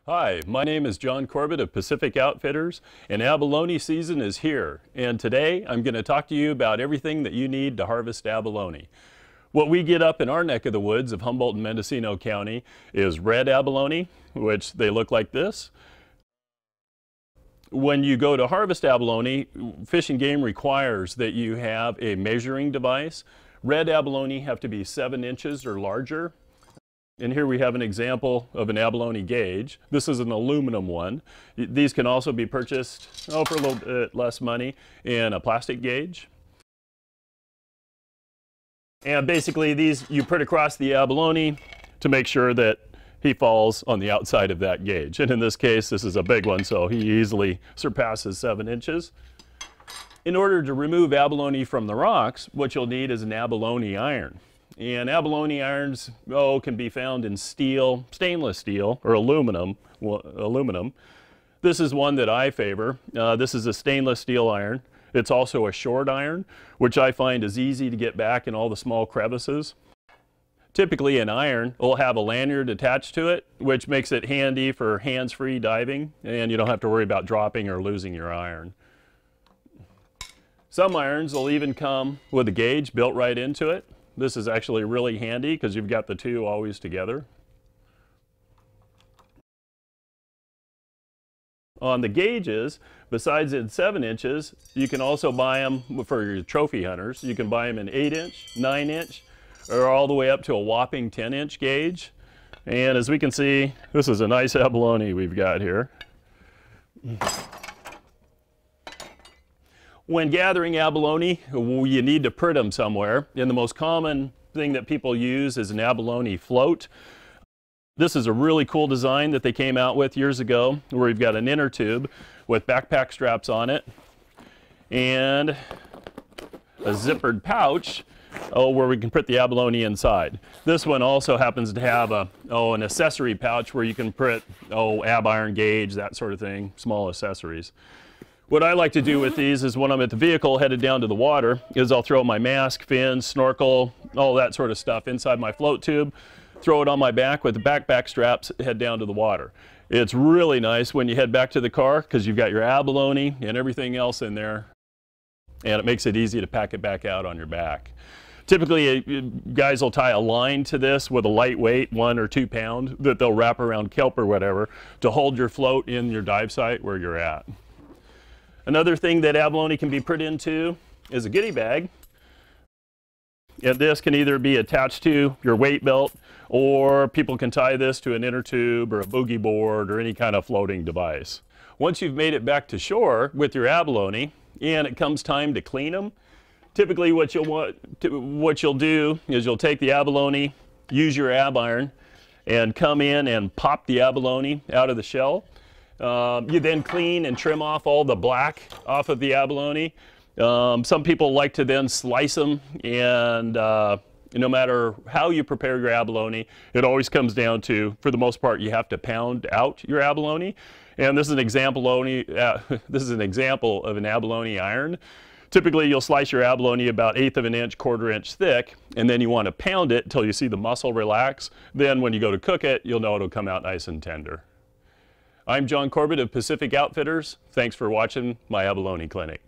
Hi, my name is John Corbett of Pacific Outfitters, and abalone season is here. And today I'm going to talk to you about everything that you need to harvest abalone. What we get up in our neck of the woods of Humboldt and Mendocino County is red abalone, which they look like this. When you go to harvest abalone, Fish and Game requires that you have a measuring device. Red abalone have to be 7 inches or larger. And here we have an example of an abalone gauge. This is an aluminum one. These can also be purchased for a little bit less money in a plastic gauge. And basically these you put across the abalone to make sure that he falls on the outside of that gauge. And in this case, this is a big one, so he easily surpasses 7 inches. In order to remove abalone from the rocks, what you'll need is an abalone iron. And abalone irons can be found in steel, stainless steel, or aluminum. This is one that I favor. This is a stainless steel iron. It's also a short iron, which I find is easy to get back in all the small crevices. Typically an iron will have a lanyard attached to it, which makes it handy for hands-free diving, and you don't have to worry about dropping or losing your iron. Some irons will even come with a gauge built right into it. This is actually really handy because you've got the two always together. On the gauges, besides in 7 inches, you can also buy them for your trophy hunters. You can buy them in 8-inch, 9-inch, or all the way up to a whopping 10-inch gauge. And as we can see, this is a nice abalone we've got here. When gathering abalone, you need to put them somewhere, and the most common thing that people use is an abalone float. This is a really cool design that they came out with years ago, where you've got an inner tube with backpack straps on it and a zippered pouch where we can put the abalone inside. This one also happens to have an accessory pouch where you can put ab iron gauge, that sort of thing, small accessories. What I like to do with these is when I'm at the vehicle headed down to the water is I'll throw my mask, fins, snorkel, all that sort of stuff inside my float tube, throw it on my back with the backpack straps, head down to the water. It's really nice when you head back to the car because you've got your abalone and everything else in there, and it makes it easy to pack it back out on your back. Typically, guys will tie a line to this with a lightweight 1 or 2 pound that they'll wrap around kelp or whatever to hold your float in your dive site where you're at. Another thing that abalone can be put into is a goodie bag. And this can either be attached to your weight belt, or people can tie this to an inner tube or a boogie board or any kind of floating device. Once you've made it back to shore with your abalone and it comes time to clean them, typically what you'll do is you'll take the abalone, use your ab iron, and come in and pop the abalone out of the shell. You then clean and trim off all the black off of the abalone. Some people like to then slice them, and no matter how you prepare your abalone, it always comes down to, for the most part, you have to pound out your abalone. And this is an example of an abalone iron. Typically, you'll slice your abalone about 1/8 of an inch, 1/4 inch thick, and then you want to pound it until you see the muscle relax. Then when you go to cook it, you'll know it'll come out nice and tender. I'm John Corbett of Pacific Outfitters. Thanks for watching my abalone clinic.